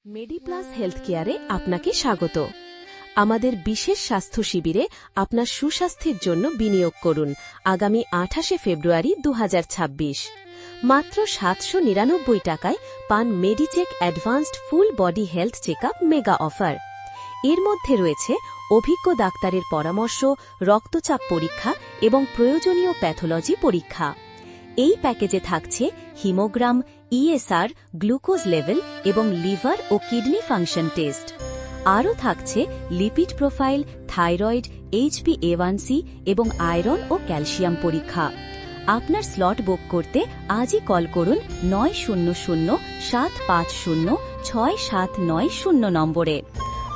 Mediplus health কেয়ারে আপনাকে স্বাগত। আমাদের বিশেষ স্বাস্থ্য শিবিরে আপনার সুস্বাস্থ্যের জন্য বিনিয়োগ করুন। আগামী 28 ফেব্রুয়ারি 2026 মাত্র 799 টাকায় পান Medicheck advanced full body health checkup mega offer. এর মধ্যে রয়েছে অভিজ্ঞ ডাক্তারের পরামর্শ, রক্তচাপ পরীক্ষা এবং প্রয়োজনীয় প্যাথোলজি পরীক্ষা। এই প্যাকেজে থাকছে হিমোগ্রাম, ইএসআর, গ্লুকোজ লেভেল এবং লিভার ও কিডনি ফাংশন টেস্ট। আরও থাকছে লিপিড প্রোফাইল, থাইরয়েড, HbA1c এবং আয়রন ও ক্যালসিয়াম পরীক্ষা। আপনার স্লট বুক করতে আজই কল করুন 9007506790 নম্বরে।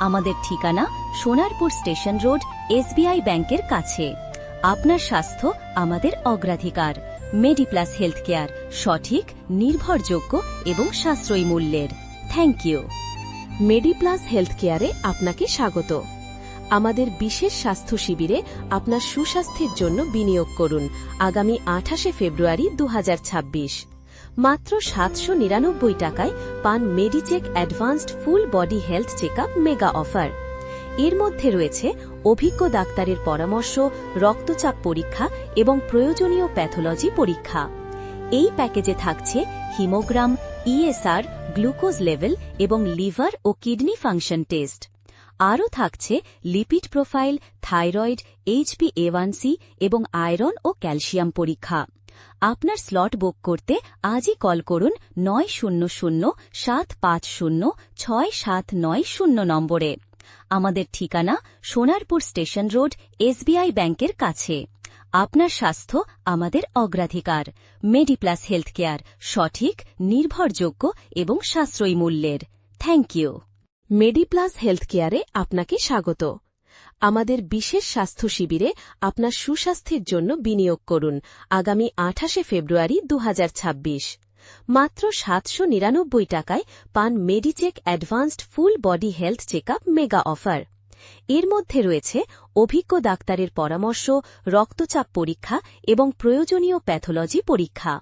আমাদের ঠিকানা সোনারপুর স্টেশন রোড, SBI ব্যাংকের কাছে। আপনার স্বাস্থ্য আমাদের অগ্রাধিকার। মেডিপ্লাস হেলথ কেয়ার, সঠিক, নির্ভরযোগ্য এবং সাশ্রয়ী মূল্যের। Thank you. মেডিপ্লাস হেলথ কেয়ারে আপনাকে স্বাগত। আমাদের বিশেষ স্বাস্থ্য শিবিরে আপনার সুস্বাস্থ্যের জন্য বিনিয়োগ করুন। আগামী 28 ফেব্রুয়ারি 2026 মাত্র 799 টাকায় পান Medicheck advanced full body health checkup mega offer. এর মধ্যে রয়েছে অভিজ্ঞ ডাক্তারের পরামর্শ, রক্তচাপ পরীক্ষা এবং প্রয়োজনীয় প্যাথোলজি পরীক্ষা। এই প্যাকেজে থাকছে হিমোগ্রাম, ইএসআর, গ্লুকোজ লেভেল এবং লিভার ও কিডনি ফাংশন টেস্ট। আরও থাকছে লিপিড প্রোফাইল, থাইরয়েড, HbA1c এবং আয়রন ও ক্যালসিয়াম পরীক্ষা। আপনার স্লট বুক করতে আজই কল করুন 9007506790 নম্বরে। আমাদের ঠিকানা সোনারপুর স্টেশন রোড, SBI ব্যাংকের কাছে। আপনার স্বাস্থ্য আমাদের অগ্রাধিকার। মেডিপ্লাস হেলথ কেয়ার, সঠিক, নির্ভরযোগ্য এবং সাশ্রয়ী মূল্যের। Thank you. মেডিপ্লাস হেলথ কেয়ারে আপনাকে স্বাগত। আমাদের বিশেষ স্বাস্থ্য শিবিরে আপনার সুস্বাস্থ্যের জন্য বিনিয়োগ করুন। আগামী 28 ফেব্রুয়ারি 2026 মাত্র 799 টাকায় পান Medicheck advanced full body health checkup mega offer. এর মধ্যে রয়েছে অভিজ্ঞ ডাক্তারের পরামর্শ, রক্তচাপ পরীক্ষা এবং প্রয়োজনীয় প্যাথোলজি পরীক্ষা।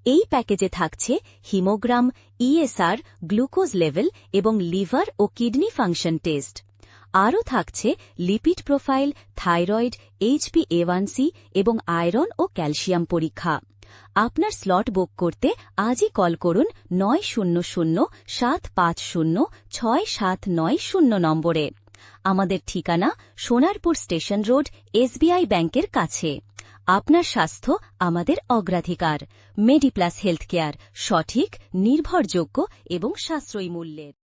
এই প্যাকেজে থাকছে হিমোগ্রাম, ইএসআর, গ্লুকোজ লেভেল এবং লিভার ও কিডনি ফাংশন টেস্ট। আরও থাকছে লিপিড প্রোফাইল, থাইরয়েড, HbA1c এবং আয়রন ও ক্যালসিয়াম পরীক্ষা। আপনার স্লট বুক করতে আজই কল করুন 9007506790 নম্বরে। আমাদের ঠিকানা সোনারপুর স্টেশন রোড, SBI ব্যাংকের কাছে। আপনার স্বাস্থ্য আমাদের অগ্রাধিকার। মেডিপ্লাস হেলথ কেয়ার, সঠিক, নির্ভরযোগ্য এবং সাশ্রয়ী মূল্যের।